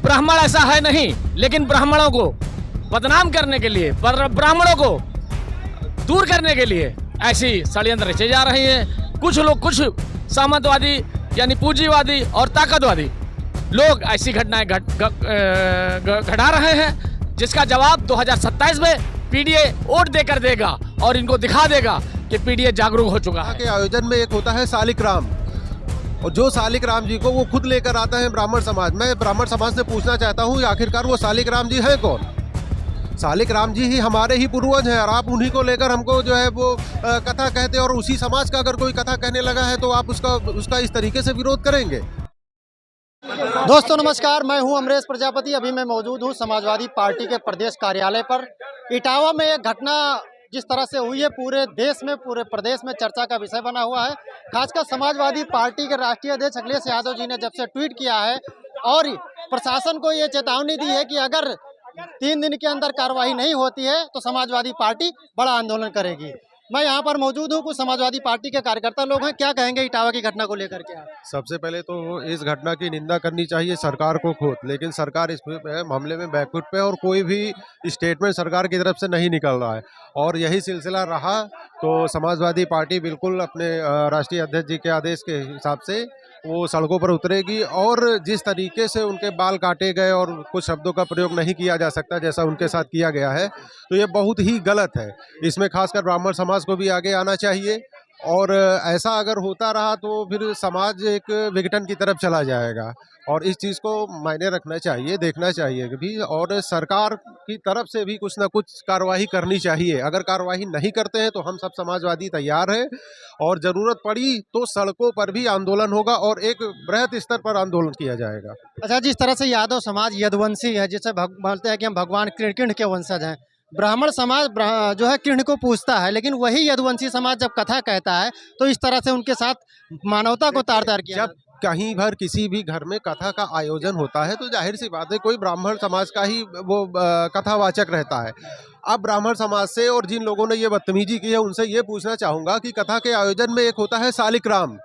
ब्राह्मण ऐसा है नहीं, लेकिन ब्राह्मणों को बदनाम करने के लिए, ब्राह्मणों को दूर करने के लिए ऐसी षड्यंत्र रचे जा रही है। कुछ लोग, कुछ सामंतवादी यानी पूंजीवादी और ताकतवादी लोग ऐसी घटनाएं घटा रहे हैं, जिसका जवाब 2027 में पीडीए वोट देकर देगा और इनको दिखा देगा कि पीडीए जागरूक हो चुका है। के आयोजन में एक होता है सालिग्राम, और जो सालिग्राम जी को वो खुद लेकर आता है ब्राह्मण समाज। मैं ब्राह्मण समाज से पूछना चाहता हूँ आखिरकार वो सालिग्राम जी है कौन? सालिग्राम जी ही हमारे ही पूर्वज हैं, और आप उन्हीं को लेकर हमको जो है वो कथा कहते हैं, और उसी समाज का अगर कोई कथा कहने लगा है तो आप उसका इस तरीके से विरोध करेंगे? दोस्तों नमस्कार, मैं हूं अमरेश प्रजापति। अभी मैं मौजूद हूं समाजवादी पार्टी के प्रदेश कार्यालय पर। इटावा में एक घटना जिस तरह से हुई है पूरे देश में, पूरे प्रदेश में चर्चा का विषय बना हुआ है। खासकर समाजवादी पार्टी के राष्ट्रीय अध्यक्ष अखिलेश यादव जी ने जब से ट्वीट किया है और प्रशासन को ये चेतावनी दी है कि अगर 3 दिन के अंदर कार्रवाई नहीं होती है तो समाजवादी पार्टी बड़ा आंदोलन करेगी। मैं यहाँ पर मौजूद हूँ, कुछ समाजवादी पार्टी के कार्यकर्ता लोग हैं। क्या कहेंगे इटावा की घटना को लेकर के? सबसे पहले तो इस घटना की निंदा करनी चाहिए सरकार को खुद, लेकिन सरकार इस मामले में बैकफुट पे, और कोई भी स्टेटमेंट सरकार की तरफ से नहीं निकल रहा है। और यही सिलसिला रहा तो समाजवादी पार्टी बिल्कुल अपने राष्ट्रीय अध्यक्ष जी के आदेश के हिसाब से वो सड़कों पर उतरेगी, और जिस तरीके से उनके बाल काटे गए और कुछ शब्दों का प्रयोग नहीं किया जा सकता जैसा उनके साथ किया गया है, तो ये बहुत ही गलत है। इसमें खासकर ब्राह्मण समाज को भी आगे आना चाहिए, और ऐसा अगर होता रहा तो फिर समाज एक विघटन की तरफ चला जाएगा, और इस चीज़ को मायने रखना चाहिए, देखना चाहिए भी, और सरकार की तरफ से भी कुछ ना कुछ कार्रवाई करनी चाहिए। अगर कार्रवाई नहीं करते हैं तो हम सब समाजवादी तैयार हैं, और ज़रूरत पड़ी तो सड़कों पर भी आंदोलन होगा और एक बृहद स्तर पर आंदोलन किया जाएगा। अच्छा, जिस तरह से यादव समाज यदुवंशी है, जिसे बोलते हैं कि हम भगवान कृष्ण के वंशज हैं, ब्राह्मण समाज जो है कृष्ण को पूजता है, लेकिन वही यदुवंशी समाज जब कथा कहता है तो इस तरह से उनके साथ मानवता को तार-तार किया। जब कहीं भर किसी भी घर में कथा का आयोजन होता है तो जाहिर सी बात है कोई ब्राह्मण समाज का ही वो कथावाचक रहता है। अब ब्राह्मण समाज से और जिन लोगों ने ये बदतमीजी की है उनसे ये पूछना चाहूँगा कि कथा के आयोजन में एक होता है सालिग्राम,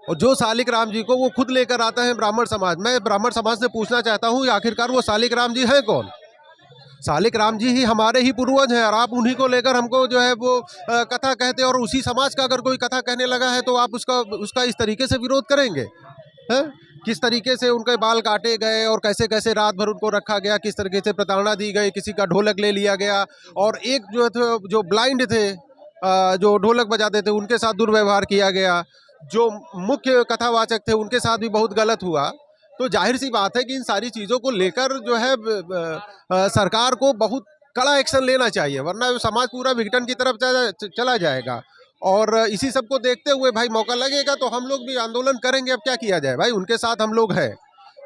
और जो सालिग्राम जी को वो खुद लेकर आता है ब्राह्मण समाज। मैं ब्राह्मण समाज से पूछना चाहता हूँ आखिरकार वो सालिग्राम जी है कौन? सालिग्राम जी ही हमारे ही पूर्वज हैं, और आप उन्हीं को लेकर हमको जो है वो कथा कहते हैं, और उसी समाज का अगर कोई कथा कहने लगा है तो आप उसका इस तरीके से विरोध करेंगे? हैं? किस तरीके से उनके बाल काटे गए और कैसे कैसे रात भर उनको रखा गया, किस तरीके से प्रताड़ना दी गई, किसी का ढोलक ले लिया गया, और एक जो ब्लाइंड थे जो ढोलक बजाते थे उनके साथ दुर्व्यवहार किया गया, जो मुख्य कथावाचक थे उनके साथ भी बहुत गलत हुआ। तो जाहिर सी बात है कि इन सारी चीज़ों को लेकर जो है सरकार को बहुत कड़ा एक्शन लेना चाहिए, वरना समाज पूरा विघटन की तरफ चला जाएगा। और इसी सब को देखते हुए भाई मौका लगेगा तो हम लोग भी आंदोलन करेंगे। अब क्या किया जाए भाई, उनके साथ हम लोग हैं,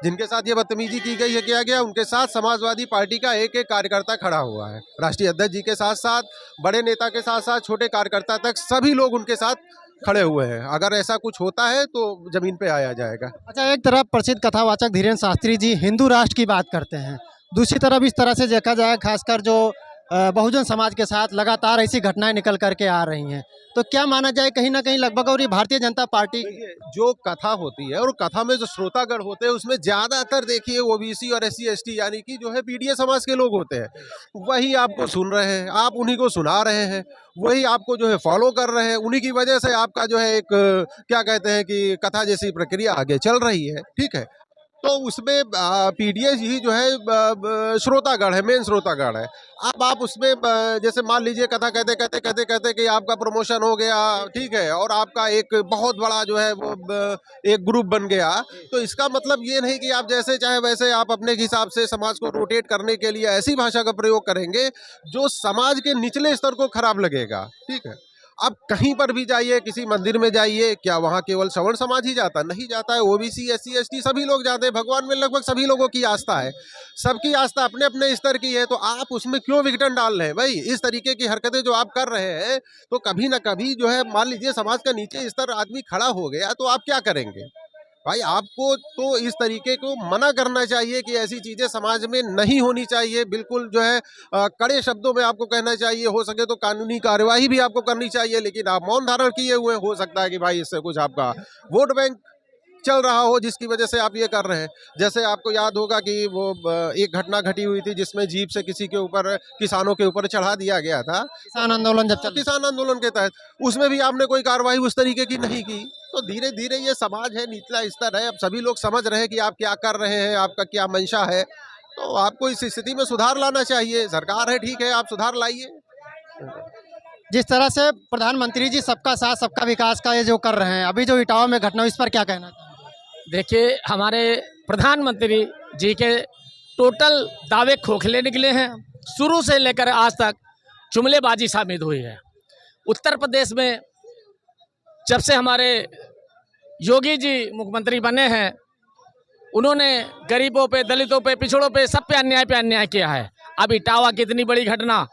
जिनके साथ ये बदतमीजी की गई है, किया गया, उनके साथ समाजवादी पार्टी का एक एक कार्यकर्ता खड़ा हुआ है। राष्ट्रीय अध्यक्ष जी के साथ साथ, बड़े नेता के साथ साथ, छोटे कार्यकर्ता तक सभी लोग उनके साथ खड़े हुए हैं। अगर ऐसा कुछ होता है तो जमीन पे आया जाएगा। अच्छा, एक तरफ प्रसिद्ध कथावाचक धीरेन्द्र शास्त्री जी हिंदू राष्ट्र की बात करते हैं, दूसरी तरफ इस तरह से देखा जाए खासकर जो बहुजन समाज के साथ लगातार ऐसी घटनाएं निकल करके आ रही हैं, तो क्या माना जाए कहीं ना कहीं लगभग और ये भारतीय जनता पार्टी जो कथा होती है और कथा में जो श्रोतागण होते हैं उसमें ज़्यादातर देखिए ओबीसी और SC ST यानी कि जो है पीडीए समाज के लोग होते हैं, वही आपको सुन रहे हैं, आप उन्हीं को सुना रहे हैं, वही आपको जो है फॉलो कर रहे हैं, उन्हीं की वजह से आपका जो है एक क्या कहते हैं कि कथा जैसी प्रक्रिया आगे चल रही है। ठीक है, तो उसमें पीडीए ही जो है श्रोतागण है, मेन श्रोतागण है। अब आप उसमें जैसे मान लीजिए कथा कहते कि आपका प्रमोशन हो गया, ठीक है, और आपका एक बहुत बड़ा जो है वो एक ग्रुप बन गया, तो इसका मतलब ये नहीं कि आप जैसे चाहे वैसे आप अपने हिसाब से समाज को रोटेट करने के लिए ऐसी भाषा का प्रयोग करेंगे जो समाज के निचले स्तर को खराब लगेगा। ठीक है, अब कहीं पर भी जाइए, किसी मंदिर में जाइए, क्या वहाँ केवल सवर्ण समाज ही जाता? नहीं जाता है, ओबीसी SC ST सभी लोग जाते हैं। भगवान में लगभग सभी लोगों की आस्था है, सबकी आस्था अपने अपने स्तर की है, तो आप उसमें क्यों विघटन डाल रहे हैं भाई? इस तरीके की हरकतें जो आप कर रहे हैं तो कभी ना कभी जो है मान लीजिए समाज का नीचे स्तर आदमी खड़ा हो गया तो आप क्या करेंगे भाई? आपको तो इस तरीके को मना करना चाहिए कि ऐसी चीज़ें समाज में नहीं होनी चाहिए। बिल्कुल जो है कड़े शब्दों में आपको कहना चाहिए, हो सके तो कानूनी कार्यवाही भी आपको करनी चाहिए, लेकिन आप मौन धारण किए हुए हो सकता है कि भाई इससे कुछ आपका वोट बैंक चल रहा हो जिसकी वजह से आप ये कर रहे हैं। जैसे आपको याद होगा कि वो एक घटना घटी हुई थी जिसमें जीप से किसी के ऊपर, किसानों के ऊपर चढ़ा दिया गया था, किसान आंदोलन जब चल किसान आंदोलन के तहत। उसमें भी आपने कोई कार्रवाई उस तरीके की नहीं की। तो धीरे धीरे ये समाज है, निचला स्तर है, अब सभी लोग समझ रहे हैं कि आप क्या कर रहे हैं, आपका क्या मंशा है। तो आपको इस स्थिति में सुधार लाना चाहिए। सरकार है, ठीक है, आप सुधार लाइए। जिस तरह से प्रधानमंत्री जी सबका साथ सबका विकास का ये जो कर रहे हैं, अभी जो इटावा में घटना हुई, इस पर क्या कहना चाहेंगे? देखिए, हमारे प्रधानमंत्री जी के टोटल दावे खोखले निकले हैं। शुरू से लेकर आज तक जुमलेबाजी साबित हुई है। उत्तर प्रदेश में जब से हमारे योगी जी मुख्यमंत्री बने हैं, उन्होंने गरीबों पे, दलितों पे, पिछड़ों पे, सब पे अन्याय किया है। अब इटावा की इतनी बड़ी घटना,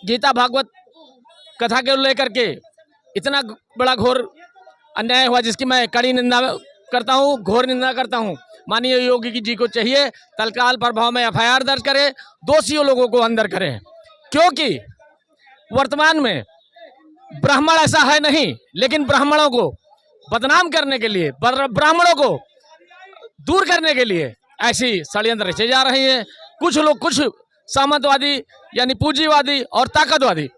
गीता भागवत कथा को लेकर के इतना बड़ा घोर अन्याय हुआ, जिसकी मैं कड़ी निंदा करता हूँ, घोर निंदा करता हूँ। माननीय योगी जी को चाहिए तत्काल प्रभाव में एफआईआर दर्ज करें, दोषियों लोगों को अंदर करें, क्योंकि वर्तमान में ब्राह्मण ऐसा है नहीं, लेकिन ब्राह्मणों को बदनाम करने के लिए, ब्राह्मणों को दूर करने के लिए ऐसी षड्यंत्र रचे जा रही हैं। कुछ लोग, कुछ सामंतवादी यानी पूंजीवादी और ताकतवादी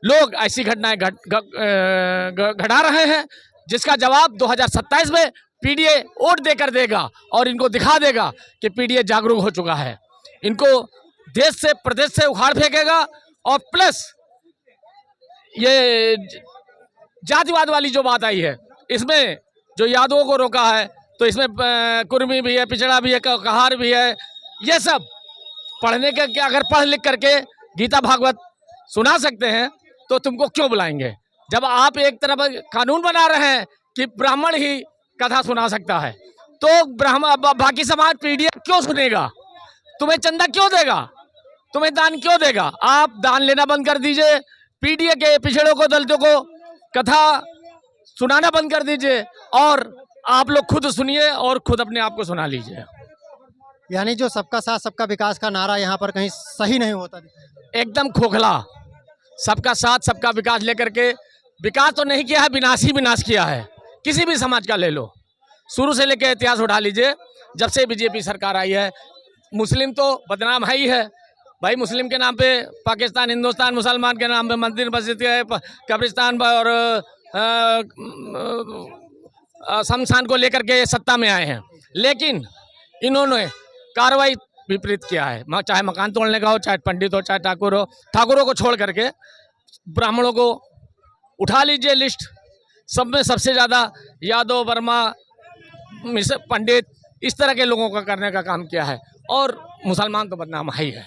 लोग ऐसी घटनाएं घटा रहे हैं, जिसका जवाब 2027 में पीडीए वोट देकर देगा और इनको दिखा देगा कि पीडीए जागरूक हो चुका है। इनको देश से, प्रदेश से उखाड़ फेंकेगा। और प्लस ये जातिवाद वाली जो बात आई है, इसमें जो यादवों को रोका है, तो इसमें कुर्मी भी है, पिछड़ा भी है, कहार भी है। ये सब पढ़ने के, अगर पढ़ लिख करके गीता भागवत सुना सकते हैं तो तुमको क्यों बुलाएंगे? जब आप एक तरफ कानून बना रहे हैं कि ब्राह्मण ही कथा सुना सकता है, तो बाकी समाज पीडीए क्यों सुनेगा? तुम्हें चंदा क्यों देगा? तुम्हें दान क्यों देगा? आप दान लेना बंद कर दीजिए। पीडीए के पिछड़ों को, दलितों को कथा सुनाना बंद कर दीजिए और आप लोग खुद सुनिए और खुद अपने आप को सुना लीजिए। यानी जो सबका साथ सबका विकास का नारा यहाँ पर कहीं सही नहीं होता, एकदम खोखला। सबका साथ सबका विकास लेकर के विकास तो नहीं किया है, विनाश ही विनाश किया है। किसी भी समाज का ले लो, शुरू से लेकर इतिहास उठा लीजिए। जब से बीजेपी सरकार आई है, मुस्लिम तो बदनाम है ही है भाई। मुस्लिम के नाम पे पाकिस्तान, हिंदुस्तान, मुसलमान के नाम पे मंदिर, मस्जिद, कब्रिस्तान और शमशान को लेकर के सत्ता में आए हैं। लेकिन इन्होंने कार्रवाई विपरीत किया है, चाहे मकान तोड़ने का हो, चाहे पंडित हो, चाहे ठाकुर हो। ठाकुरों को छोड़ करके ब्राह्मणों को उठा लीजिए लिस्ट, सब में सबसे ज़्यादा यादव, वर्मा, पंडित, इस तरह के लोगों का करने का काम किया है। और मुसलमान तो बदनाम ही है।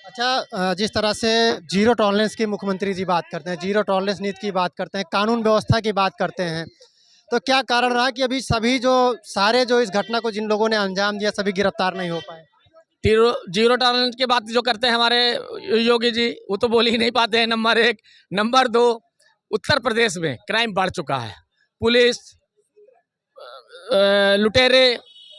अच्छा, जिस तरह से जीरो टॉलरेंस की मुख्यमंत्री जी बात करते हैं, जीरो टॉलरेंस नीति की बात करते हैं, कानून व्यवस्था की बात करते हैं, तो क्या कारण रहा कि अभी सभी जो सारे जो इस घटना को जिन लोगों ने अंजाम दिया, सभी गिरफ्तार नहीं हो पाए? जीरो टॉलरेंस की बात जो करते हैं हमारे योगी जी, वो तो बोल ही नहीं पाते हैं, नंबर 1। नंबर 2, उत्तर प्रदेश में क्राइम बढ़ चुका है। पुलिस, लुटेरे,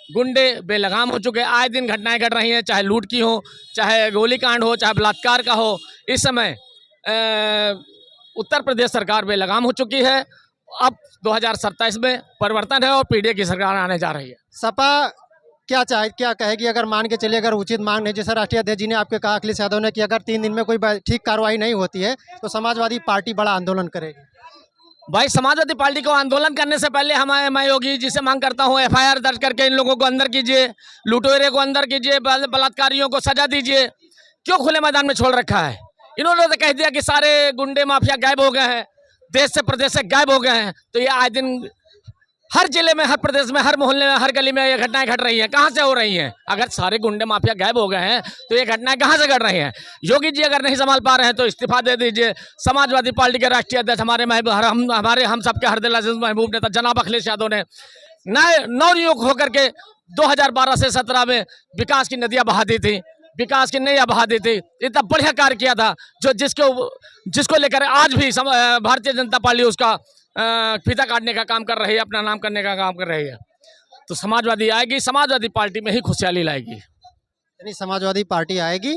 गुंडे बेलगाम हो चुके हैं। आए दिन घटनाएं घट रही हैं, चाहे लूट की हो, चाहे गोलीकांड हो, चाहे बलात्कार का हो। इस समय उत्तर प्रदेश सरकार बेलगाम हो चुकी है। अब 2027 में परिवर्तन है और पीडीए की सरकार आने जा रही है। सपा क्या कहेगी? अगर मान के चलिए, अगर उचित मांग नहीं, जैसे राष्ट्रीय अध्यक्ष जी ने आपके कहा, अखिलेश यादव ने, कि अगर 3 दिन में कोई ठीक कार्रवाई नहीं होती है तो समाजवादी पार्टी बड़ा आंदोलन करेगी। भाई, समाजवादी पार्टी को आंदोलन करने से पहले मैं योगी जी से मांग करता हूं, एफआईआर दर्ज करके इन लोगों को अंदर कीजिए, लुटेरे को अंदर कीजिए, बलात्कारियों को सजा दीजिए। क्यों खुले मैदान में छोड़ रखा है? इन्होंने तो कह दिया कि सारे गुंडे माफिया गायब हो गए हैं, देश से, प्रदेश से गायब हो गए हैं। तो ये आए दिन हर जिले में, हर प्रदेश में, हर मोहल्ले में, हर गली में ये घटनाएं घट रही हैं। कहाँ से हो रही हैं? अगर सारे गुंडे माफिया गायब हो गए हैं तो ये घटनाएं कहाँ से घट रही हैं? योगी जी अगर नहीं संभाल पा रहे हैं तो इस्तीफा दे दीजिए। समाजवादी पार्टी के राष्ट्रीय अध्यक्ष हमारे हम सबके हरदिल अजीज महबूब नेता जनाब अखिलेश यादव ने नवनियुक्त होकर के 2012 से 17 में विकास की नदियाँ बहा दी थी, विकास की नैया बहा दी थी। इतना बढ़िया कार्य किया था, जो जिसको लेकर आज भी भारतीय जनता पार्टी उसका फीता काटने का काम कर रही है, अपना नाम करने का काम कर रही है। तो समाजवादी आएगी, समाजवादी पार्टी में ही खुशहाली लाएगी। यानी समाजवादी पार्टी आएगी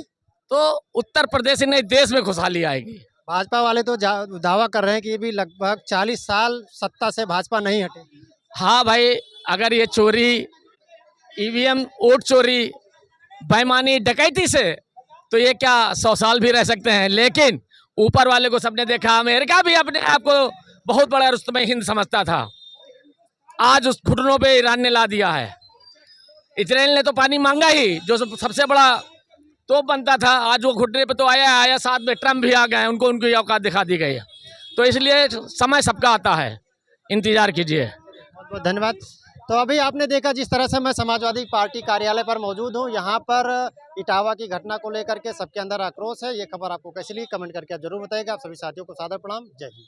तो उत्तर प्रदेश ही नहीं, देश में खुशहाली आएगी। भाजपा वाले तो दावा कर रहे हैं कि ये भी लगभग 40 साल सत्ता से भाजपा नहीं हटेगी। हाँ भाई, अगर ये चोरी, ईवीएम, वोट चोरी, बेईमानी, डकैती से तो ये क्या 100 साल भी रह सकते हैं, लेकिन ऊपर वाले को सबने देखा। अमेरिका भी अपने आप को बहुत बड़ा रुस्तमे हिंद समझता था, आज उस घुटनों पे ईरान ने ला दिया है। इजराइल ने तो पानी मांगा ही, जो सबसे बड़ा तोप बनता था, आज वो घुटने पे तो आया, साथ में ट्रम्प भी आ गए, उनको उनकी औकात दिखा दी गई है। तो इसलिए समय सबका आता है, इंतजार कीजिए। बहुत बहुत धन्यवाद। तो अभी आपने देखा जिस तरह से मैं समाजवादी पार्टी कार्यालय पर मौजूद हूँ, यहाँ पर इटावा की घटना को लेकर के सबके अंदर आक्रोश है। ये खबर आपको कैसी लगी कमेंट करके आप जरूर बताइएगा। आप सभी साथियों को सादर प्रणाम। जय हिंद।